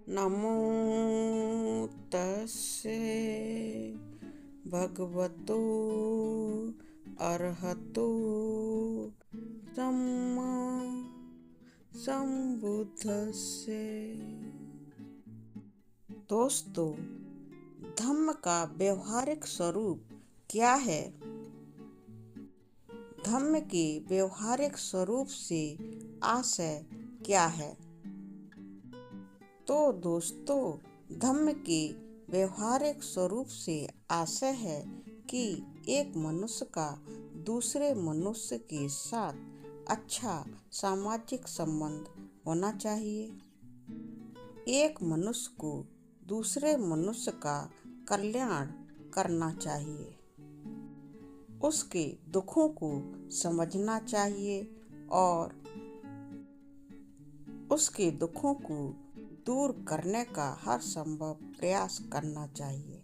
नमो तस्से भगवतो अरहतो सम्मा संबुद्धस्से। दोस्तों, धम्म का व्यवहारिक स्वरूप क्या है? धम्म के व्यवहारिक स्वरूप से आशय क्या है? तो दोस्तों, धम्म के व्यवहारिक स्वरूप से आशय है कि एक मनुष्य का दूसरे मनुष्य के साथ अच्छा सामाजिक संबंध होना चाहिए। एक मनुष्य को दूसरे मनुष्य का कल्याण करना चाहिए, उसके दुखों को समझना चाहिए और उसके दुखों को दूर करने का हर संभव प्रयास करना चाहिए।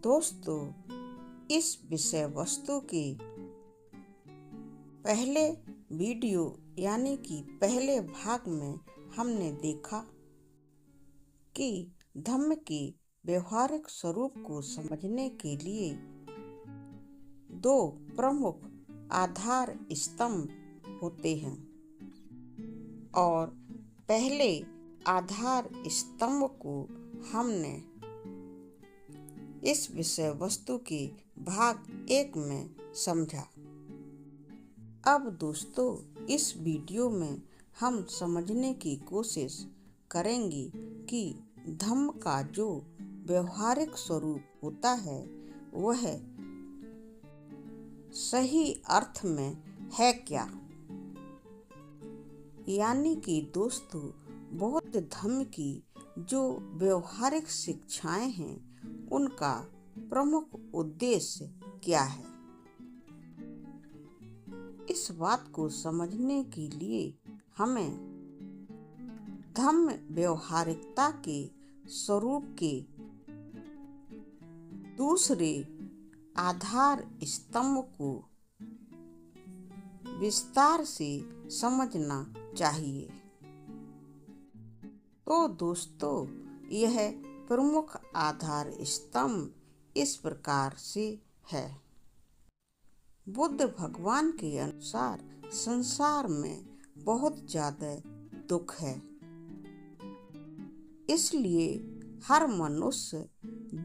दोस्तों, इस विषय वस्तु के पहले वीडियो यानी कि पहले भाग में हमने देखा कि धम्म के व्यवहारिक स्वरूप को समझने के लिए दो प्रमुख आधार स्तंभ होते हैं और पहले आधार स्तंभ को हमने इस विषय वस्तु के भाग 1 में समझा। अब दोस्तों, इस वीडियो में हम समझने की कोशिश करेंगे कि धम्म का जो व्यवहारिक स्वरूप होता है वह सही अर्थ में है क्या। यानी कि दोस्तों, बौद्ध धम्म की जो व्यवहारिक शिक्षाएं हैं उनका प्रमुख उद्देश्य क्या है। इस बात को समझने के लिए हमें धम्म व्यवहारिकता के स्वरूप के दूसरे आधार स्तंभ को विस्तार से समझना चाहिए। तो दोस्तों, यह प्रमुख आधार स्तंभ इस प्रकार से है। बुद्ध भगवान के अनुसार संसार में बहुत ज्यादा दुख है, इसलिए हर मनुष्य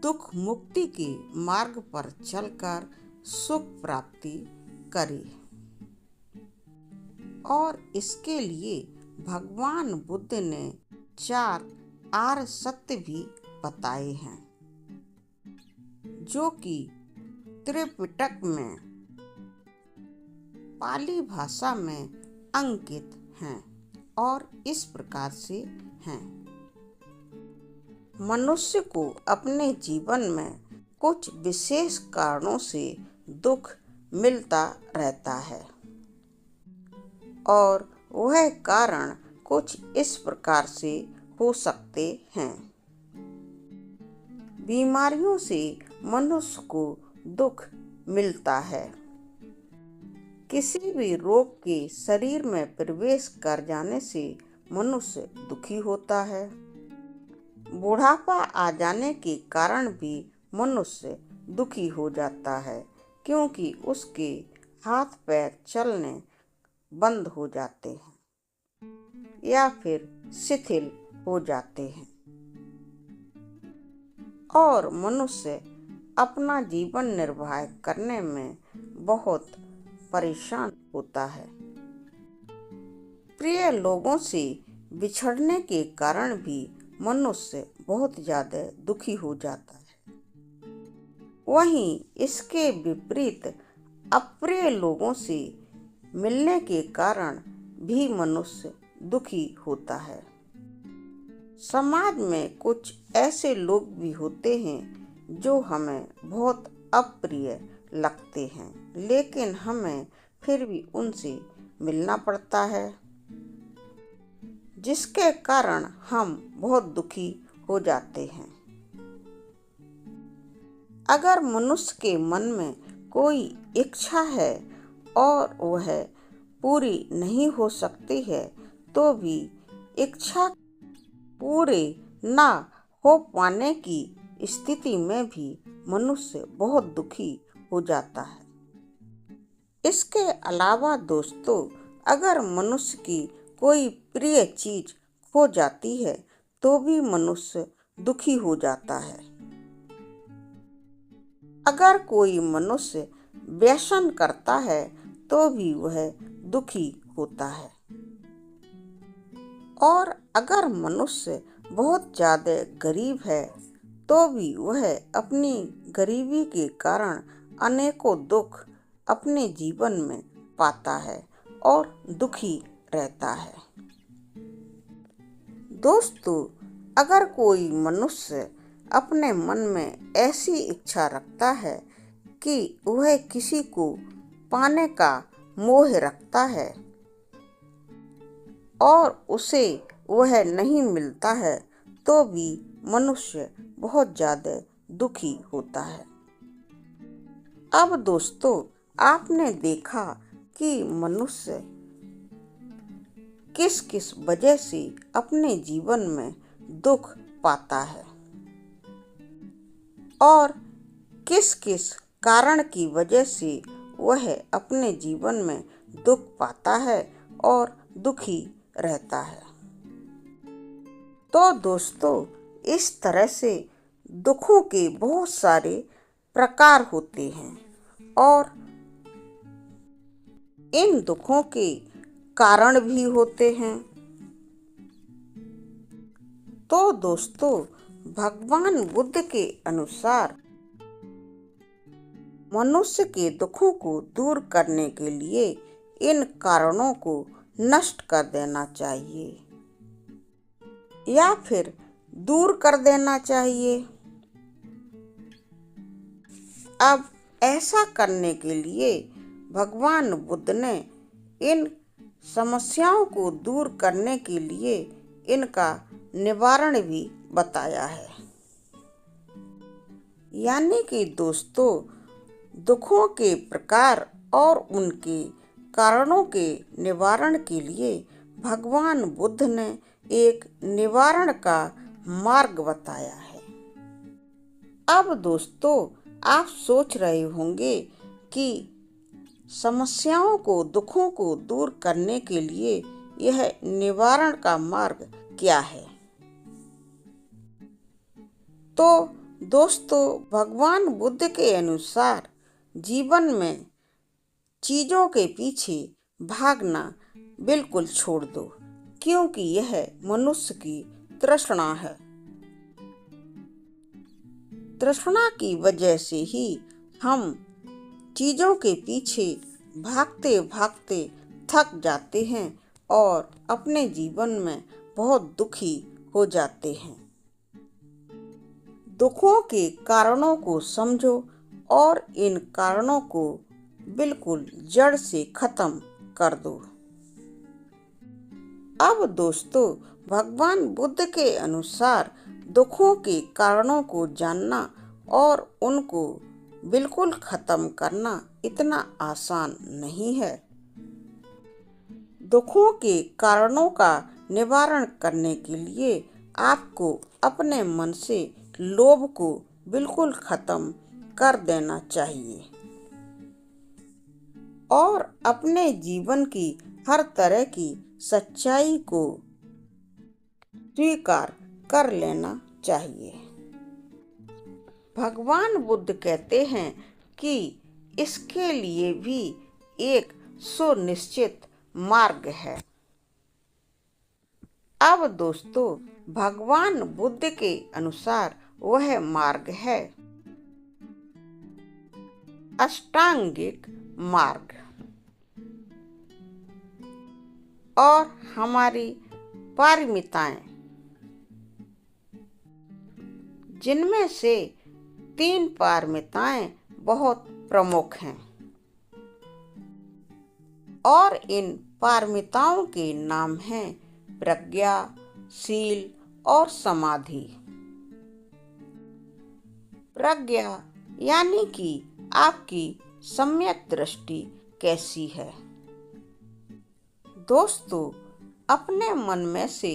दुख मुक्ति के मार्ग पर चलकर सुख प्राप्ति करे और इसके लिए भगवान बुद्ध ने 4 आर्य सत्य भी बताए हैं, जो कि त्रिपिटक में पाली भाषा में अंकित हैं और इस प्रकार से हैं। मनुष्य को अपने जीवन में कुछ विशेष कारणों से दुख मिलता रहता है और वह कारण कुछ इस प्रकार से हो सकते हैं। बीमारियों से मनुष्य को दुख मिलता है। किसी भी रोग के शरीर में प्रवेश कर जाने से मनुष्य दुखी होता है। बुढ़ापा आ जाने के कारण भी मनुष्य दुखी हो जाता है, क्योंकि उसके हाथ पैर चलने बंद हो जाते हैं या फिर शिथिल हो जाते हैं और मनुष्य अपना जीवन निर्वाह करने में बहुत परेशान होता है। प्रिय लोगों से बिछड़ने के कारण भी मनुष्य बहुत ज्यादा दुखी हो जाता है। वहीं इसके विपरीत अप्रिय लोगों से मिलने के कारण भी मनुष्य दुखी होता है। समाज में कुछ ऐसे लोग भी होते हैं जो हमें बहुत अप्रिय लगते हैं, लेकिन हमें फिर भी उनसे मिलना पड़ता है, जिसके कारण हम बहुत दुखी हो जाते हैं। अगर मनुष्य के मन में कोई इच्छा है और वह पूरी नहीं हो सकती है, तो भी इच्छा पूरे ना हो पाने की स्थिति में भी मनुष्य बहुत दुखी हो जाता है। इसके अलावा दोस्तों, अगर मनुष्य की कोई प्रिय चीज खो जाती है तो भी मनुष्य दुखी हो जाता है। अगर कोई मनुष्य व्यसन करता है तो भी वह दुखी होता है। और अगर मनुष्य बहुत ज्यादा गरीब है तो भी वह अपनी गरीबी के कारण अनेकों दुख अपने जीवन में पाता है और दुखी रहता है। दोस्तों, अगर कोई मनुष्य अपने मन में ऐसी इच्छा रखता है कि वह किसी को पाने का मोह रखता है और उसे वह नहीं मिलता है तो भी मनुष्य बहुत ज्यादा दुखी होता है। अब दोस्तों, आपने देखा कि मनुष्य किस किस वजह से अपने जीवन में दुख पाता है और किस किस कारण की वजह से वह अपने जीवन में दुख पाता है और दुखी रहता है। तो दोस्तों, इस तरह से दुखों के बहुत सारे प्रकार होते हैं और इन दुखों के कारण भी होते हैं। तो दोस्तों, भगवान बुद्ध के अनुसार मनुष्य के दुखों को दूर करने के लिए इन कारणों को नष्ट कर देना चाहिए या फिर दूर कर देना चाहिए। अब ऐसा करने के लिए भगवान बुद्ध ने इन समस्याओं को दूर करने के लिए इनका निवारण भी बताया है। यानी कि दोस्तों, दुखों के प्रकार और उनके कारणों के निवारण के लिए भगवान बुद्ध ने एक निवारण का मार्ग बताया है। अब दोस्तों, आप सोच रहे होंगे कि समस्याओं को, दुखों को दूर करने के लिए यह निवारण का मार्ग क्या है। तो दोस्तों, भगवान बुद्ध के अनुसार जीवन में चीजों के पीछे भागना बिल्कुल छोड़ दो, क्योंकि यह मनुष्य की तृष्णा है। तृष्णा की वजह से ही हम चीजों के पीछे भागते भागते थक जाते हैं और अपने जीवन में बहुत दुखी हो जाते हैं। दुखों के कारणों को समझो और इन कारणों को बिल्कुल जड़ से खत्म कर दो। अब दोस्तों, भगवान बुद्ध के अनुसार दुखों के कारणों को जानना और उनको बिल्कुल खत्म करना इतना आसान नहीं है। दुखों के कारणों का निवारण करने के लिए आपको अपने मन से लोभ को बिल्कुल खत्म कर देना चाहिए और अपने जीवन की हर तरह की सच्चाई को स्वीकार कर लेना चाहिए। भगवान बुद्ध कहते हैं कि इसके लिए भी एक सुनिश्चित मार्ग है। अब दोस्तों, भगवान बुद्ध के अनुसार वह मार्ग है अष्टांगिक मार्ग। और हमारी पारमिताएं, जिनमें से 3 पारमिताएं बहुत प्रमुख हैं और इन पारमिताओं के नाम हैं प्रज्ञा, शील और समाधि। प्रज्ञा यानी कि आपकी सम्यक दृष्टि कैसी है। दोस्तों, अपने मन में से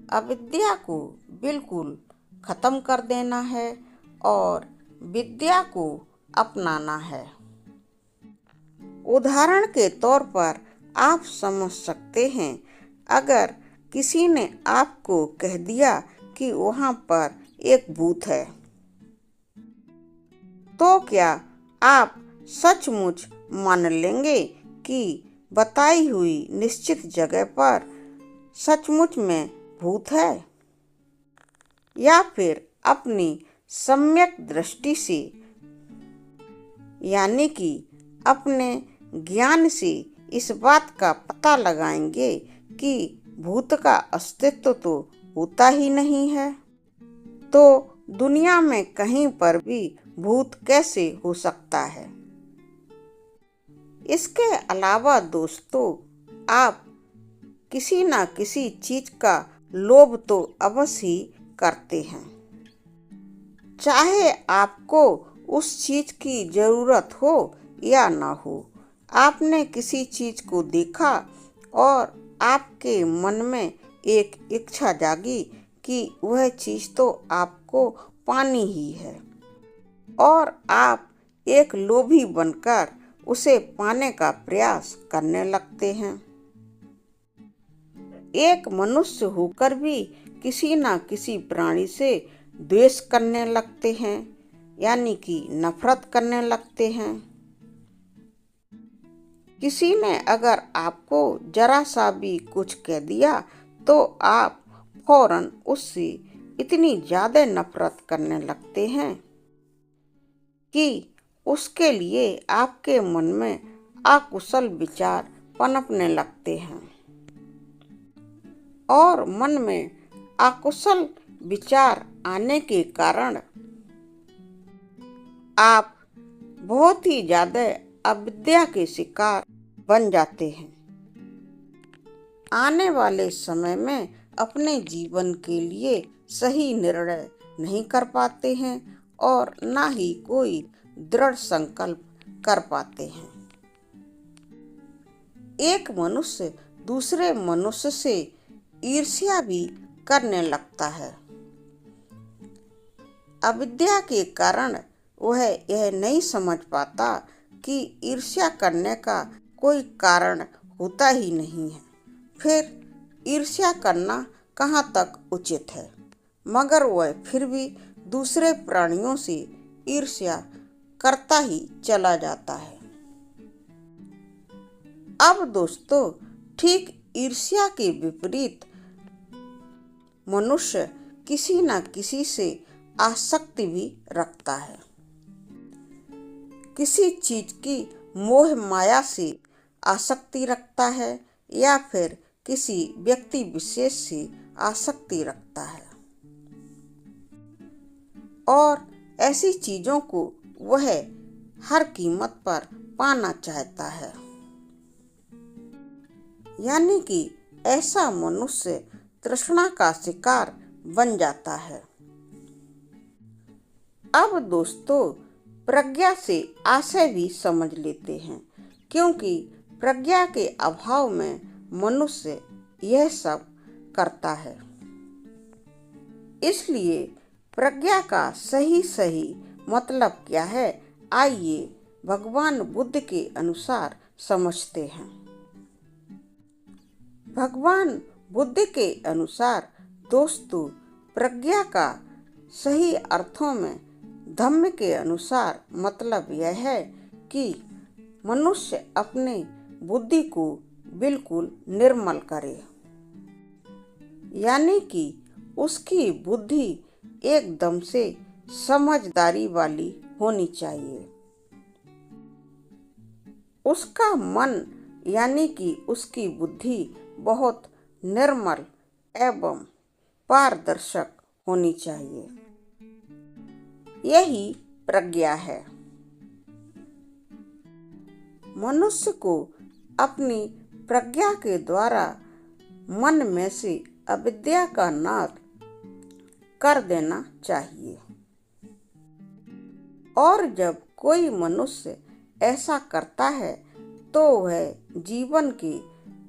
अविद्या को बिल्कुल खत्म कर देना है और विद्या को अपनाना है। उदाहरण के तौर पर आप समझ सकते हैं, अगर किसी ने आपको कह दिया कि वहाँ पर एक भूत है, तो क्या आप सचमुच मान लेंगे कि बताई हुई निश्चित जगह पर सचमुच में भूत है, या फिर अपनी सम्यक दृष्टि से यानी कि अपने ज्ञान से इस बात का पता लगाएंगे कि भूत का अस्तित्व तो होता ही नहीं है, तो दुनिया में कहीं पर भी भूत कैसे हो सकता है। इसके अलावा दोस्तों, आप किसी न किसी चीज का लोभ तो अवश्य ही करते हैं, चाहे आपको उस चीज की जरूरत हो या ना हो। आपने किसी चीज को देखा और आपके मन में एक इच्छा जागी कि वह चीज तो आपको पानी ही है, और आप एक लोभी बनकर उसे पाने का प्रयास करने लगते हैं। एक मनुष्य होकर भी किसी न किसी प्राणी से द्वेष करने लगते हैं, यानी कि नफरत करने लगते हैं। किसी ने अगर आपको जरा सा भी कुछ कह दिया तो आप फौरन उससे इतनी ज्यादा नफरत करने लगते हैं कि उसके लिए आपके मन में अकुशल विचार पनपने लगते हैं, और मन में अकुशल विचार आने के कारण आप बहुत ही ज्यादा अविद्या के शिकार बन जाते हैं। आने वाले समय में अपने जीवन के लिए सही निर्णय नहीं कर पाते हैं और ना ही कोई दृढ़ संकल्प कर पाते हैं। एक मनुष्य दूसरे मनुष्य से ईर्ष्या भी करने लगता है। अविद्या के कारण वह यह नहीं समझ पाता कि ईर्ष्या करने का कोई कारण होता ही नहीं है, फिर ईर्ष्या करना कहाँ तक उचित है, मगर वह फिर भी दूसरे प्राणियों से ईर्ष्या करता ही चला जाता है। अब दोस्तों, ठीक ईर्ष्या के विपरीत मनुष्य किसी न किसी से आसक्ति भी रखता है। किसी चीज की मोह माया से आसक्ति रखता है या फिर किसी व्यक्ति विशेष से आसक्ति रखता है, और ऐसी चीजों को वह हर कीमत पर पाना चाहता है। यानी कि ऐसा मनुष्य तृष्णा का शिकार बन जाता है। अब दोस्तों, प्रज्ञा से आशय भी समझ लेते हैं, क्योंकि प्रज्ञा के अभाव में मनुष्य यह सब करता है। इसलिए प्रज्ञा का सही सही मतलब क्या है, आइए भगवान बुद्ध के अनुसार समझते हैं। भगवान बुद्ध के अनुसार दोस्तों, प्रज्ञा का सही अर्थों में धम्म के अनुसार मतलब यह है कि मनुष्य अपनी बुद्धि को बिल्कुल निर्मल करे, यानी कि उसकी बुद्धि एकदम से समझदारी वाली होनी चाहिए। उसका मन यानी कि उसकी बुद्धि बहुत निर्मल एवं पारदर्शक होनी चाहिए। यही प्रज्ञा है। मनुष्य को अपनी प्रज्ञा के द्वारा मन में से अविद्या का नाश कर देना चाहिए, और जब कोई मनुष्य ऐसा करता है तो वह जीवन के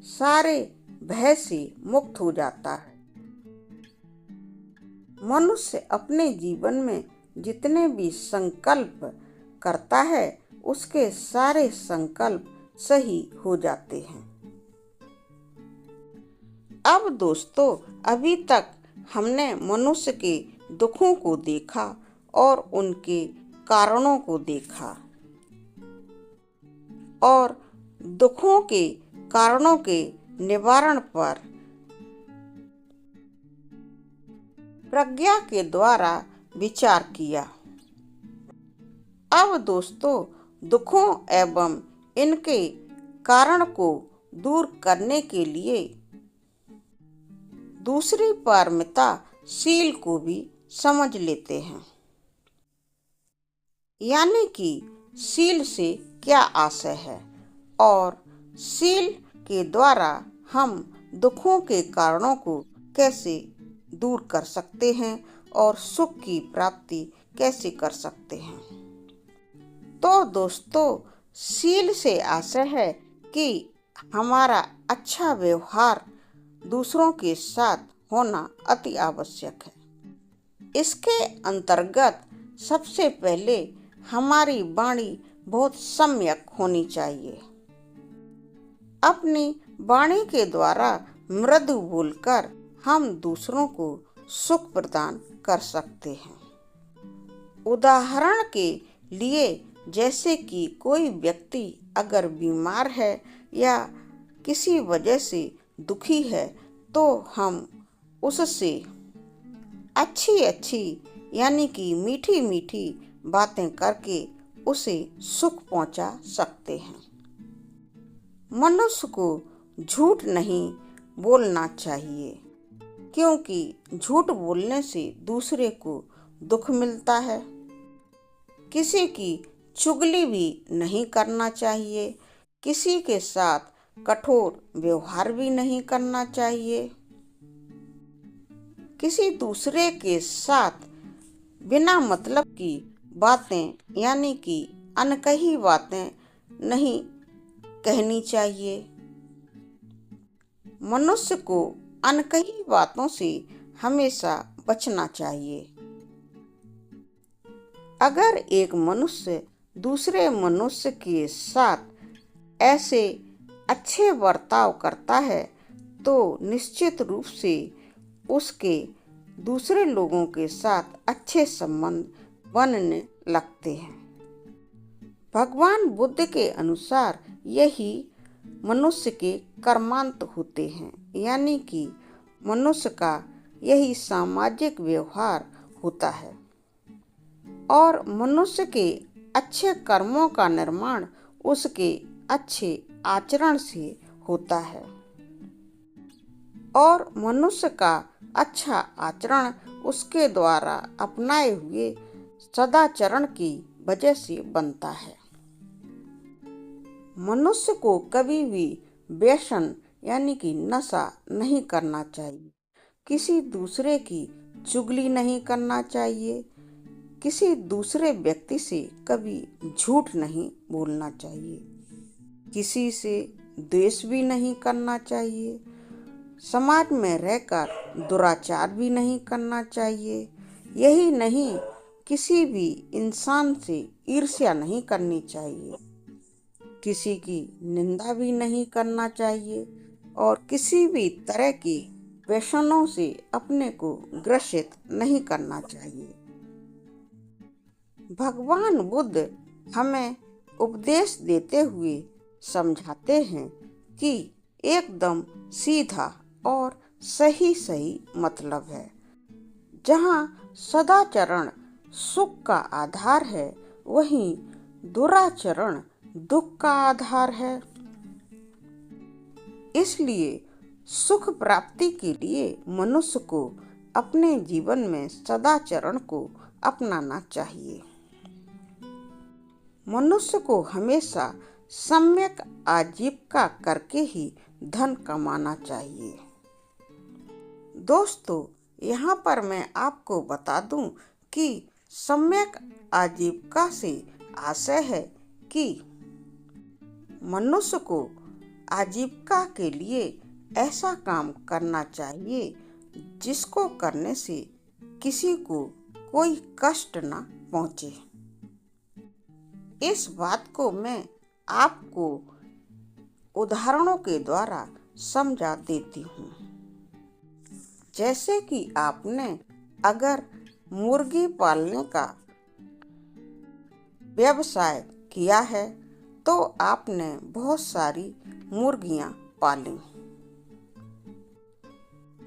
सारे भय से मुक्त हो जाता है मनुष्य अपने जीवन में जितने भी संकल्प करता है उसके सारे संकल्प सही हो जाते हैं। अब दोस्तों, अभी तक हमने मनुष्य के दुखों को देखा और उनके कारणों को देखा और दुखों के कारणों के निवारण पर प्रज्ञा के द्वारा विचार किया। अब दोस्तों, दुखों एवं इनके कारण को दूर करने के लिए दूसरी पारमिता शील को भी समझ लेते हैं। यानी कि शील से क्या आशय है और शील के द्वारा हम दुखों के कारणों को कैसे दूर कर सकते हैं और सुख की प्राप्ति कैसे कर सकते हैं। तो दोस्तों, शील से आशय है कि हमारा अच्छा व्यवहार दूसरों के साथ होना अति आवश्यक है। इसके अंतर्गत सबसे पहले हमारी वाणी बहुत सम्यक होनी चाहिए। अपनी वाणी के द्वारा मृदु बोलकर हम दूसरों को सुख प्रदान कर सकते हैं। उदाहरण के लिए, जैसे कि कोई व्यक्ति अगर बीमार है या किसी वजह से दुखी है तो हम उससे अच्छी यानी कि मीठी मीठी बातें करके उसे सुख पहुंचा सकते हैं। मनुष्य को झूठ नहीं बोलना चाहिए, क्योंकि झूठ बोलने से दूसरे को दुख मिलता है। किसी की चुगली भी नहीं करना चाहिए, किसी के साथ कठोर व्यवहार भी नहीं करना चाहिए, किसी दूसरे के साथ बिना मतलब की बातें यानी कि अनकही बातें नहीं कहनी चाहिए। मनुष्य को अनकही बातों से हमेशा बचना चाहिए। अगर एक मनुष्य दूसरे मनुष्य के साथ ऐसे अच्छे बर्ताव करता है तो निश्चित रूप से उसके दूसरे लोगों के साथ अच्छे संबंध बनने लगते हैं। भगवान बुद्ध के अनुसार यही मनुष्य के कर्मांत होते हैं, यानी कि मनुष्य का यही सामाजिक व्यवहार होता है और मनुष्य के अच्छे कर्मों का निर्माण उसके अच्छे आचरण से होता है और मनुष्य का अच्छा आचरण उसके द्वारा अपनाए हुए सदाचरण की वजह से बनता है। मनुष्य को कभी भी व्यसन यानी कि नशा नहीं करना चाहिए, किसी दूसरे की चुगली नहीं करना चाहिए, किसी दूसरे व्यक्ति से कभी झूठ नहीं बोलना चाहिए, किसी से द्वेष भी नहीं करना चाहिए, समाज में रहकर दुराचार भी नहीं करना चाहिए। यही नहीं, किसी भी इंसान से ईर्ष्या नहीं करनी चाहिए, किसी की निंदा भी नहीं करना चाहिए और किसी भी तरह के व्यसनों से अपने को ग्रसित नहीं करना चाहिए। भगवान बुद्ध हमें उपदेश देते हुए समझाते हैं कि एकदम सीधा और सही मतलब है। जहाँ सदाचरण सुख का आधार है, वहीं दुराचरण दुख का आधार है। इसलिए सुख प्राप्ति के लिए मनुष्य को अपने जीवन में सदाचरण को अपनाना चाहिए। मनुष्य को हमेशा सम्यक आजीविका करके ही धन कमाना चाहिए। दोस्तों, यहाँ पर मैं आपको बता दूं कि सम्यक आजीविका से आशय है कि मनुष्य को आजीविका के लिए ऐसा काम करना चाहिए जिसको करने से किसी को कोई कष्ट न पहुंचे। इस बात को मैं आपको उदाहरणों के द्वारा समझा देती हूँ। जैसे कि आपने अगर मुर्गी पालने का व्यवसाय किया है तो आपने बहुत सारी मुर्गियाँ पाली।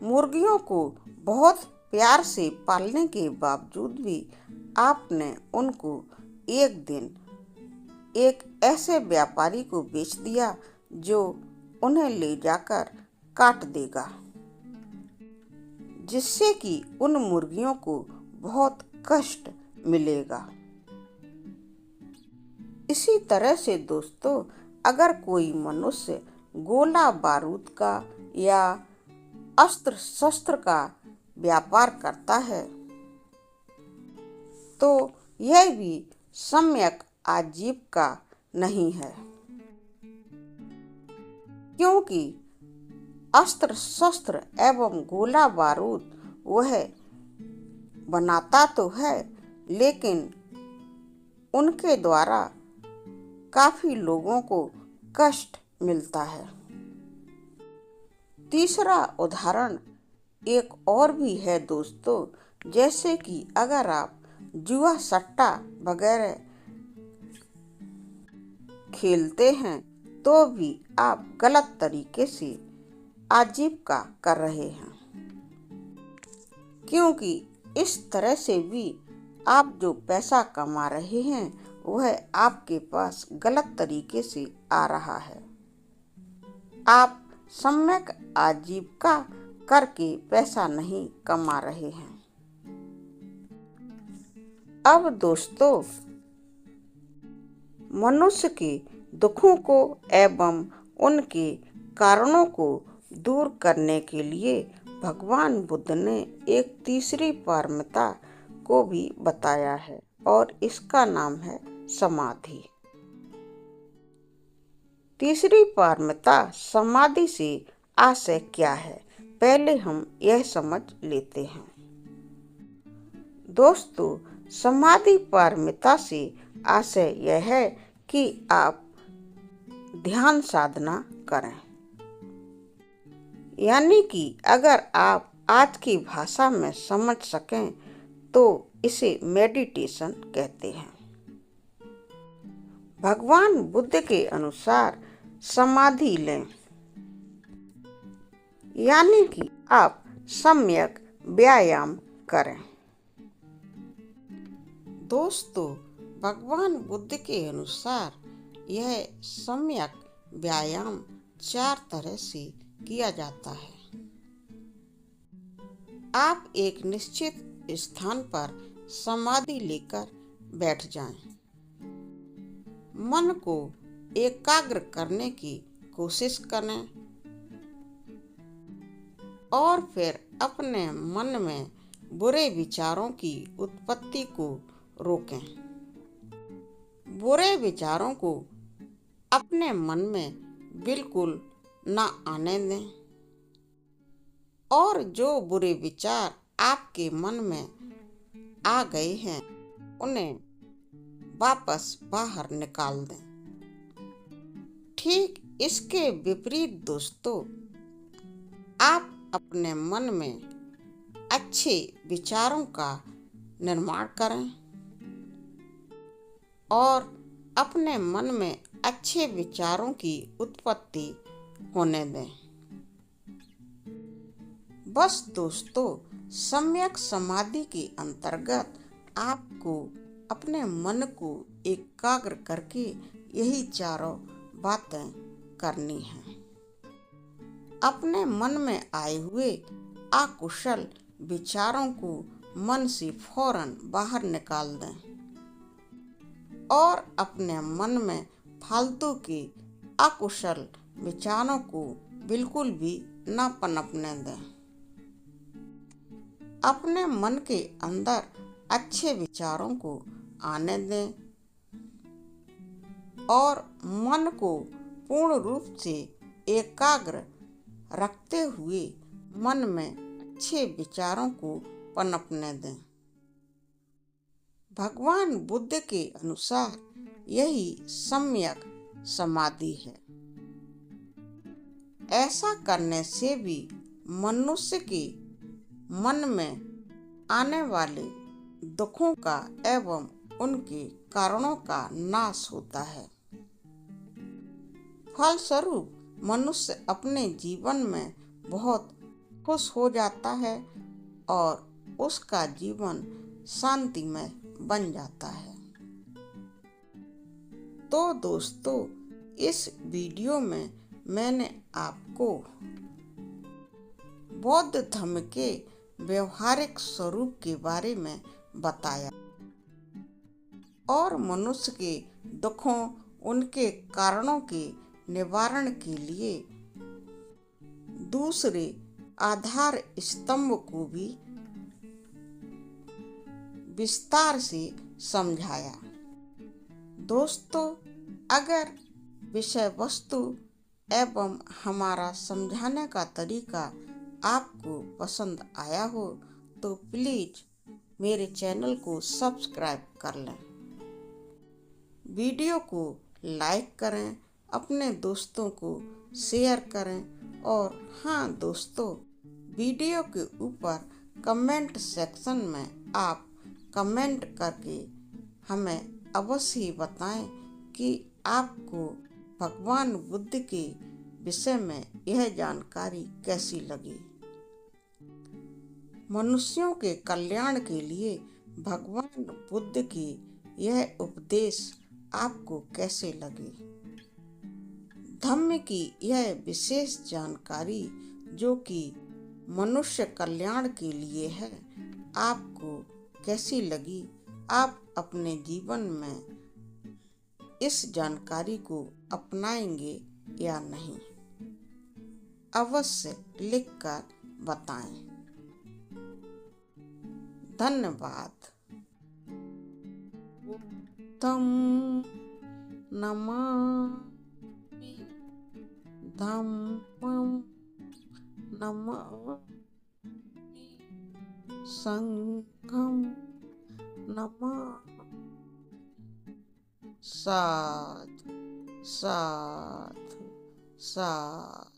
मुर्गियों को बहुत प्यार से पालने के बावजूद भी आपने उनको एक दिन एक ऐसे व्यापारी को बेच दिया जो उन्हें ले जाकर काट देगा, जिससे कि उन मुर्गियों को बहुत कष्ट मिलेगा। इसी तरह से दोस्तों, अगर कोई मनुष्य गोला बारूद का या अस्त्र शस्त्र का व्यापार करता है तो यह भी सम्यक आजीविका नहीं है, क्योंकि अस्त्र शस्त्र एवं गोला बारूद वह बनाता तो है, लेकिन उनके द्वारा काफी लोगों को कष्ट मिलता है। तीसरा उदाहरण एक और भी है दोस्तों, जैसे कि अगर आप जुआ सट्टा वगैरह खेलते हैं तो भी आप गलत तरीके से आजीविका कर रहे हैं, क्योंकि इस तरह से भी आप जो पैसा कमा रहे हैं वह आपके पास गलत तरीके से आ रहा है। आप सम्यक आजीविका करके पैसा नहीं कमा रहे हैं। अब दोस्तों, मनुष्य के दुखों को एवं उनके कारणों को दूर करने के लिए भगवान बुद्ध ने एक तीसरी पारमिता को भी बताया है और इसका नाम है समाधि। तीसरी पारमिता समाधि से आशय क्या है, पहले हम यह समझ लेते हैं। दोस्तों, समाधि पारमिता से आशय यह है कि आप ध्यान साधना करें। यानी कि अगर आप आज की भाषा में समझ सकें तो इसे मेडिटेशन कहते हैं। भगवान बुद्ध के अनुसार समाधि लें, यानी कि आप सम्यक व्यायाम करें। दोस्तों, भगवान बुद्ध के अनुसार यह सम्यक व्यायाम 4 तरह से किया जाता है। आप एक निश्चित स्थान पर समाधि लेकर बैठ जाएं। मन को एकाग्र करने की कोशिश करें और फिर अपने मन में बुरे विचारों की उत्पत्ति को रोकें। बुरे विचारों को अपने मन में बिल्कुल न आने दें और जो बुरे विचार आपके मन में आ गए हैं उन्हें वापस बाहर निकाल दें। ठीक इसके विपरीत दोस्तों, आप अपने मन में अच्छे विचारों का निर्माण करें और अपने मन में अच्छे विचारों की उत्पत्ति होने दें। बस दोस्तों, सम्यक समाधि के अंतर्गत आपको अपने मन को एकाग्र करके यही चारों बातें करनी हैं। अपने मन में आए हुए अकुशल विचारों को मन से फौरन बाहर निकाल दें और अपने मन में फालतू के अकुशल विचारों को बिल्कुल भी न पनपने दें। अपने मन के अंदर अच्छे विचारों को आने दें और मन को पूर्ण रूप से एकाग्र रखते हुए मन में अच्छे विचारों को पनपने दें। भगवान बुद्ध के अनुसार यही सम्यक समाधि है। ऐसा करने से भी मनुष्य के मन में आने वाले दुखों का एवं उनके कारणों का नाश होता है। फलस्वरूप मनुष्य अपने जीवन में बहुत खुश हो जाता है और उसका जीवन शांतिमय बन जाता है। तो दोस्तों, इस वीडियो में मैंने आपको बौद्ध धर्म के व्यवहारिक स्वरूप के बारे में बताया और मनुष्य के दुखों, उनके कारणों के निवारण के लिए दूसरे आधार स्तंभ को भी विस्तार से समझाया। दोस्तों, अगर विषय वस्तु एवं हमारा समझाने का तरीका आपको पसंद आया हो तो प्लीज मेरे चैनल को सब्सक्राइब कर लें, वीडियो को लाइक करें, अपने दोस्तों को शेयर करें और हाँ दोस्तों, वीडियो के ऊपर कमेंट सेक्शन में आप कमेंट करके हमें अवश्य ही बताएं कि आपको भगवान बुद्ध के विषय में यह जानकारी कैसी लगी। मनुष्यों के कल्याण के लिए भगवान बुद्ध की यह उपदेश आपको कैसे लगे। धम्म की यह विशेष जानकारी जो कि मनुष्य कल्याण के लिए है, आपको कैसी लगी। आप अपने जीवन में इस जानकारी को अपनाएंगे या नहीं, अवश्य लिखकर बताएं। धन्यवाद। धम्मं नमामि, धम्मं नमामि, संघं नमामि। साधु साधु साधु।